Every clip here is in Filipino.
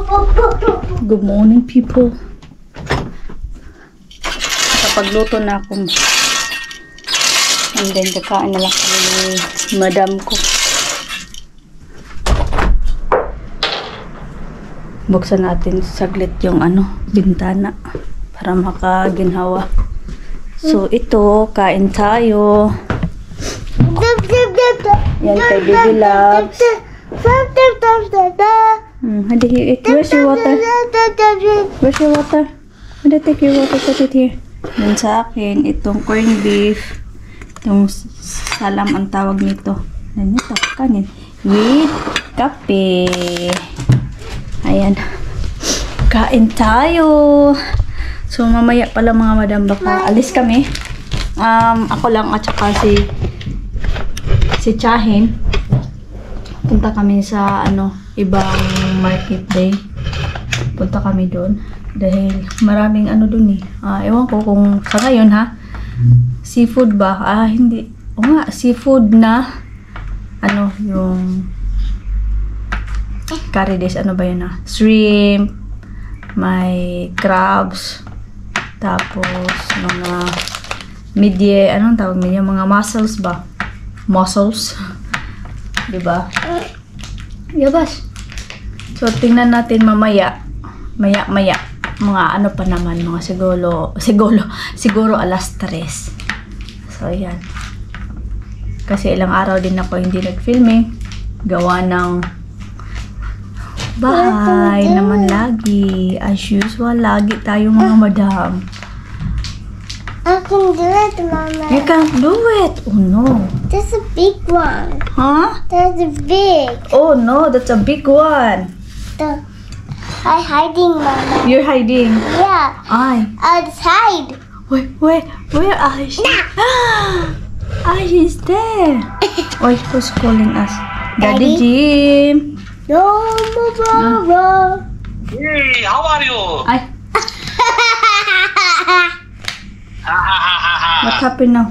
Good morning, people. Kapagluto na ako. And then, kakain na lang kami ni madam ko. Buksan natin saglit yung bintana para makaginhawa. So, ito, kain tayo. Yan kay Baby Loves. Hadi, where's your water? Where's your water? Hadi, take your water, put it here. Yan sa akin, itong corned beef. Itong salam ang tawag nito. Yan ito, kanin. With kape. Ayan. Kain tayo. So, mamaya pala mga madam, baka alis kami. Ako lang at saka si Chahin. Punta kami sa ibang market day. Punta kami doon. Dahil maraming doon eh. Ewan ko kung sa ngayon ha. Seafood ba? Hindi. O nga, seafood na yung carides, ba yun shrimp, may crabs, tapos mga midye, anong tawag midye? Mga mussels ba? Mussels. Diba? Yabas. So, tingnan natin mamaya. Maya. Mga pa naman. Mga siguro alas 3. So, yan. Kasi ilang araw din ako hindi nag-filming. Gawa ng bahay naman lagi. As usual, lagi tayo mga madam. I can do it, Mama. You can't do it. Oh, no. That's a big one. Huh? That's big. Oh, no. That's a big one. I'm hiding, Mama. You're hiding. Yeah. I'll just hide. Wait. Where are she? She's there. Wait, who's calling us? Daddy Jim. No, Mama. Hey, how are you? What happened now?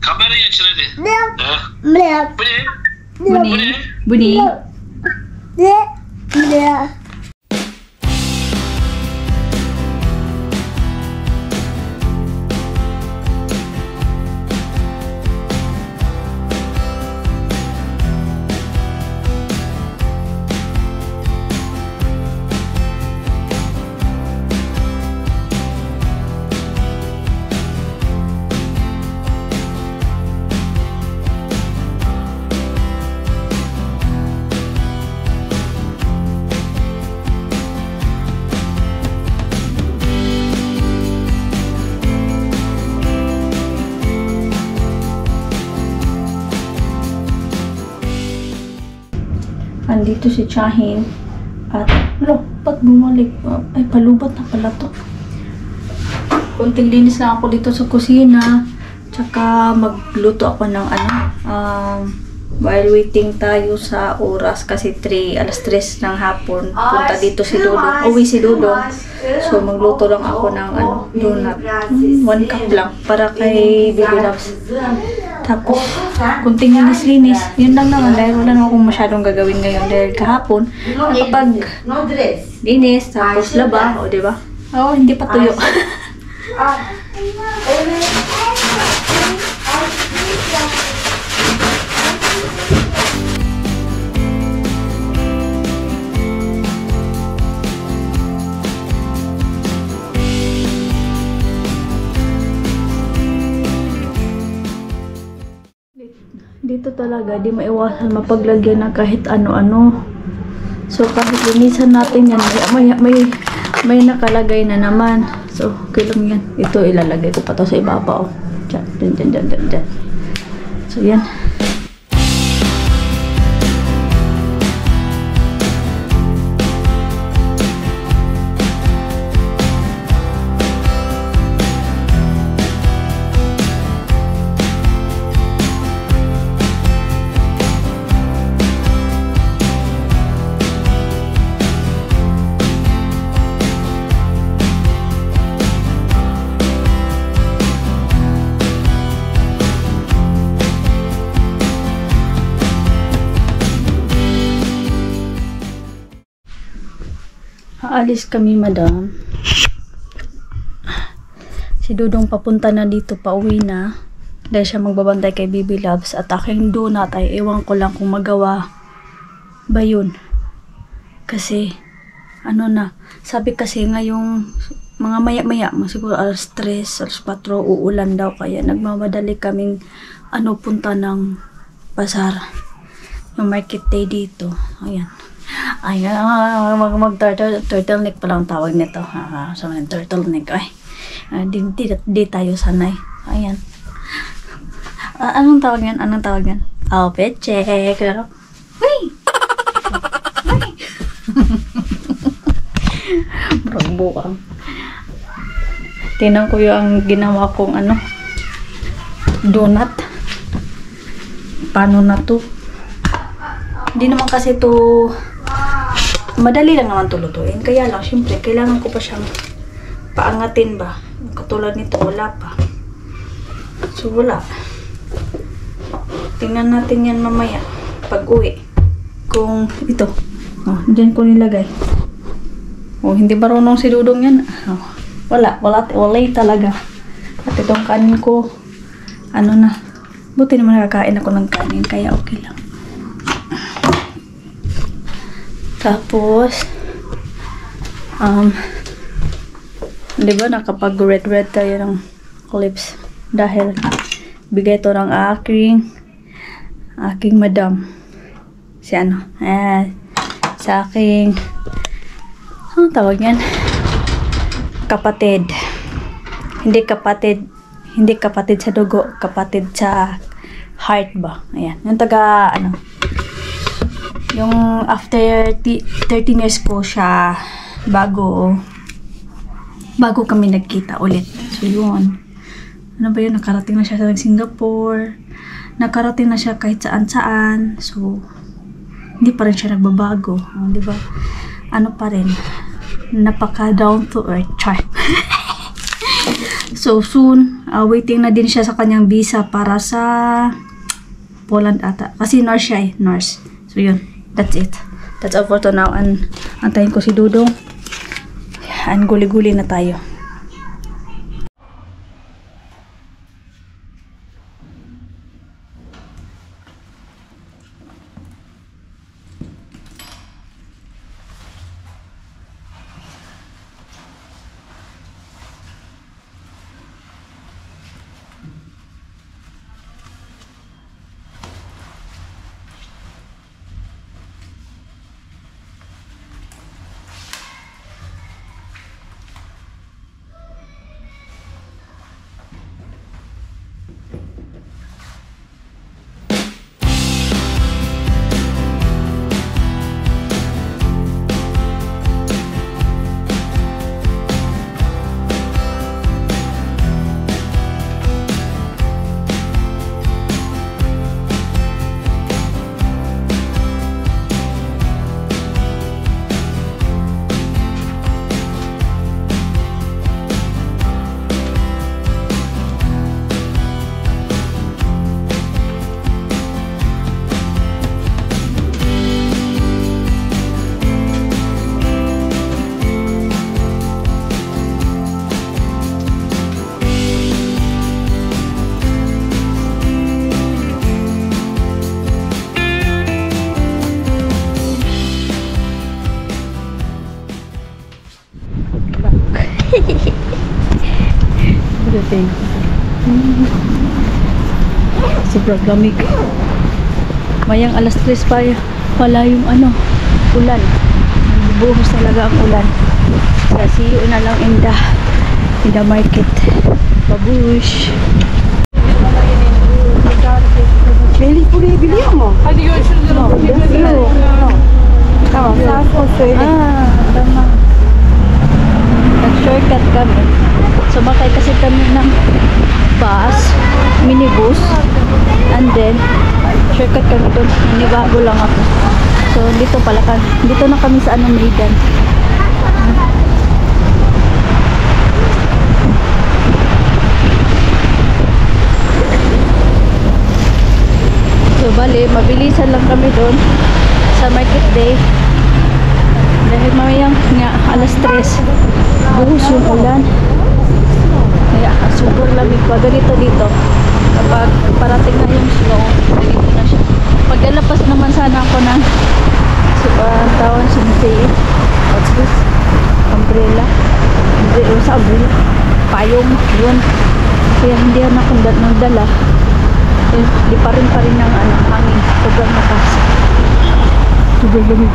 Kamera açıldı. Bu ne? Bunny. Andito si Chahin at ba't bumalik? Ay, palubat na pala to. Kunting linis lang ako dito sa kusina, tsaka magluto ako ng while waiting tayo sa oras kasi alas 3 ng hapon punta dito si Dudong, uwi si Dudong. So magluto lang ako ng donut, 1 cup lang para kay Baby Loves. Tapos kunting linis-linis, yun lang naman dahil wala naman akong masyadong gagawin ngayon dahil kahapon kapag linis tapos laba, diba? Hindi pa tuyo. Dito talaga, di maiwasan mapaglagyan ng kahit ano-ano. So, kahit linisan natin yan, may nakalagay na naman. So, okay lang yan. Ito, ilalagay ko pa to sa ibabaw. Diyan. So, yan. Aalis kami, madam. Si Dudong papunta na dito, pauwi na. Dahil siya magbabantay kay Baby Loves. At aking donut ay ewan ko lang kung magawa ba yun. Kasi, ano na, sabi kasi ngayong mga maya-maya, siguro alas 3, alas 4, uulan daw. Kaya nagmamadali kaming punta ng pasar. Yung market day dito. Ayan. Ayan, mag-turtleneck pala ang tawag nito. So, turtleneck. Ay, di tayo sanay. Ayan. Anong tawag yan? Outfit check. Uy! Bukang. Tinan ko yung ginawa kong donut. Paano na to? Hindi naman kasi to madali lang naman to lutuin. Kaya lang, syempre, kailangan ko pa siyang paangatin ba. Katulad nito, wala pa. So, wala. Tingnan natin yan mamaya. Pag uwi. Kung ito. Dyan ko nilagay. Hindi marunong si Dudong yan. Wala talaga. At itong kanin ko, na. Buti naman nakakain ako ng kanin, kaya okay lang. Tapos, di ba nakapag red tayo ng lips dahil bigay to ng aking madam. Si sa aking tawag yan? Kapatid. Hindi kapatid sa dugo, kapatid sa heart ba. Ayan. Yung yung after 13 years po siya bago kami nagkita ulit. So yun. Ano ba yun? Nakarating na siya sa Singapore. Nakarating na siya kahit saan. So hindi pa rin siya nagbabago. Di ba? Pa rin. Napaka down to earth. Char. So soon, waiting na din siya sa kanyang visa para sa Poland ata. Kasi nurse siya nurse. So yun, that's it. That's all for to now. Antayin ko si Dudong. Guli-guli na tayo. Sobrang lamig. Mayang alas 3 pa pala yung ulan. Buhos talaga ang ulan. Kaya see you na lang in the market. Babush. Bili buraya biliyor mu? Hadi görüşürüz. Tamam, saat o söyle. Tama. Nag-shortcut kami. Sumakay kasi kami ng bus, minibus, and then shortcut kami doon. Nanibago lang ako. So dito na kami sa Maidan. So bali, mabilisan lang kami doon sa market day. Dahil mamayang nga alas 3, buhos yung ulan. Kaya super lamig pa. Ganito dito. Kapag parating na yung snow, ganito na siya. Paglalapas naman sana ako ng tawon sunshade. What's this? Umbrella. Sa umbrella. Payong. Yun. Kaya hindi na akong nagdala. Di pa rin ng hangin. Sobrang lakas. Sobrang lamig.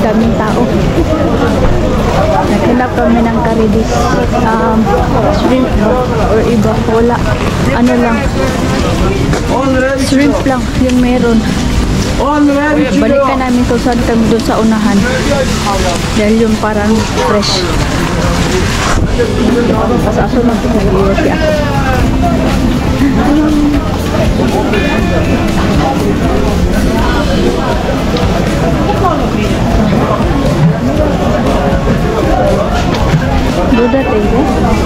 Daming tao. Naghanap kami ng karidis. Shrimp or iba. Wala. Ano lang. Shrimp lang yung meron. Balikan namin kung saan kami doon sa unahan. Dahil yung parang fresh. Pas-aso lang ito. Nag-iwati ako. Duda tayo.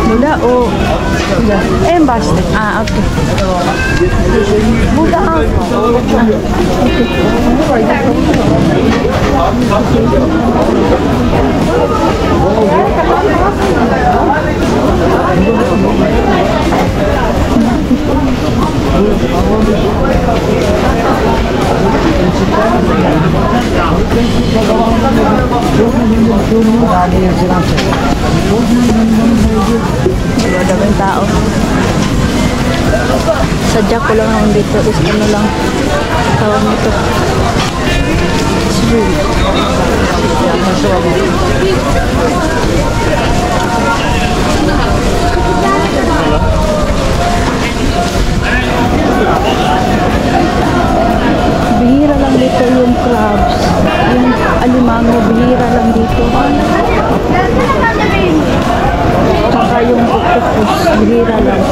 Duda o embas. Okay. Buda daming tao. Sadya ko lang naman dito is ano lang tawag nito. Bihira lang dito yung crabs. Yung alimango, bihira lang dito. Tsaka yung octopus, bihira lang.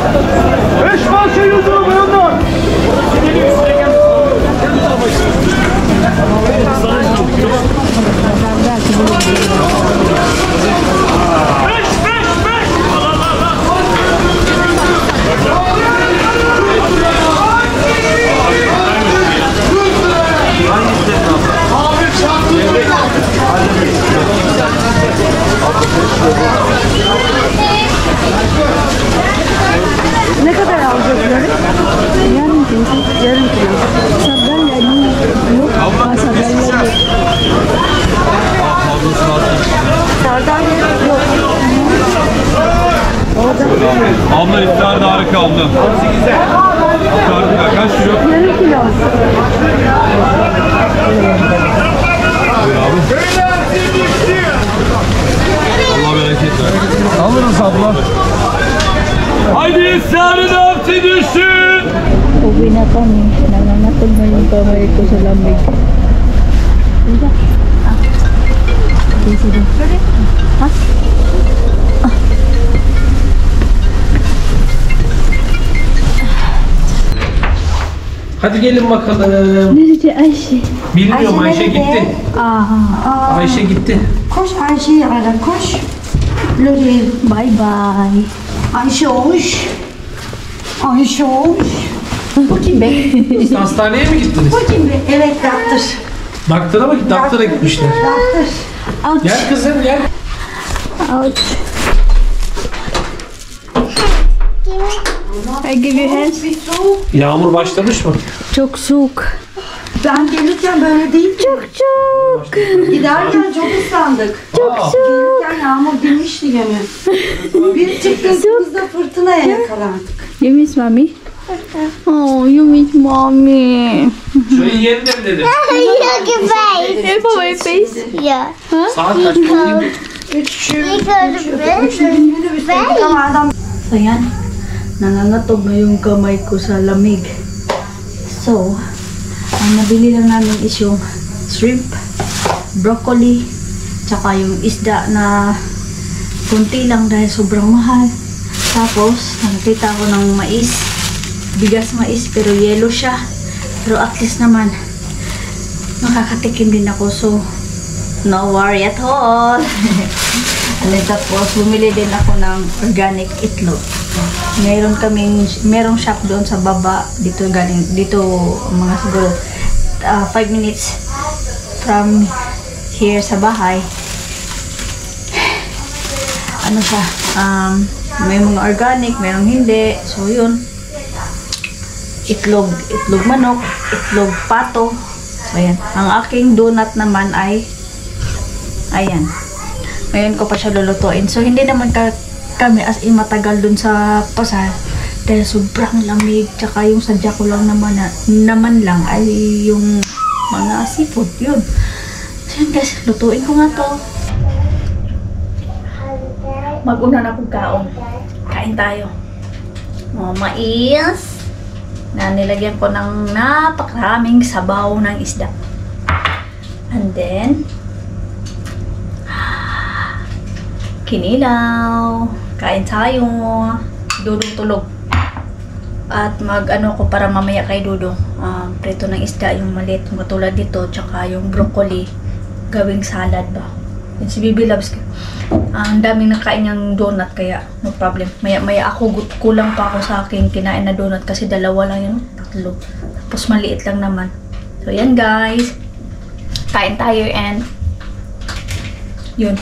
Ne kadar alacakları? Yarım kilo. Yarım kilo. Sardalya yok. Sardalya yok. Sardalya yok. Abla iftar da harika abla. 18'de. İftar kaç kilo? Yarım kilo. Allah bereket versin. Alırız abla. Haydi iftarın hapsi düşsün. Uwi na kami. Nangangatog na yung kamay ko sa lamig. Sige. Ha? Hadi gelin bakalım. Nerede Ayşe? Bilmiyorum Ayşe gitti. Aha. Ayşe gitti. Koş Ayşe'yi ara koş. Lori. Bye bye. Ayşe hoş. Ayşe hoş. Bu kim be? Hastaneye mi gittiniz? Bu kim be? Evet doktor. Doktora mı? Doktora gitmişler. Doktor. Gel kızım gel. Ouch. I give you hands. Yağmur başlamış mı? Çok soğuk. Ben gelirken böyle değil. Çok çok. Giderken çok ıslandık. Aa, Gelirken yağmur dinmişti gene. Bir çıktığımızda fırtınaya yakalandık. You miss mommy? Oh, you miss mommy. şurayı yerine mi dedim? Hey, for my face. Saat kaç bakayım? Ama adam So yan, nangangatog na yung kamay ko sa lamig. So, ang nabili lang namin is yung shrimp, broccoli, tsaka yung isda na kunti lang dahil sobrang mahal. Tapos, nakita ko ng mais, bigas mais, pero yellow siya. Pero at least naman, makakatikim din ako. So, no worry at all. And then tapos, bumili din ako ng organic itlog. Merong shop doon sa baba. Dito mga siguro 5 minutes from here sa bahay. Ano siya, may mga organic, merong hindi. So, yun. Itlog manok, itlog pato. So, ayan. Ang aking donut naman ay ayan. Ngayon ko pa siya lulutuin. So, hindi naman kami as in matagal dun sa pasar. Dahil sobrang lamig. Tsaka yung sadya ko lang naman lang ay yung mga seafood. Yun. So, yun guys. Lutuin ko nga to. Mag-una na kong kaon. Kain tayo. Mais. Na nilagyan ko ng napakaraming sabaw ng isda. And then, kinilaw. Kain tayo. Dudong tulog. At mag-ano ko para mamaya kay Dudong. Prito ng isda, yung maliit, yung katulad dito, tsaka yung broccoli. Gawing salad ba. Yan si Bibi loves. Ang daming nakain yung donut, kaya no problem. Maya ako, kulang pa ako sa aking kinain na donut kasi dalawa lang yun. Tatlo. Tapos maliit lang naman. So yan guys. Kain tayo and yun.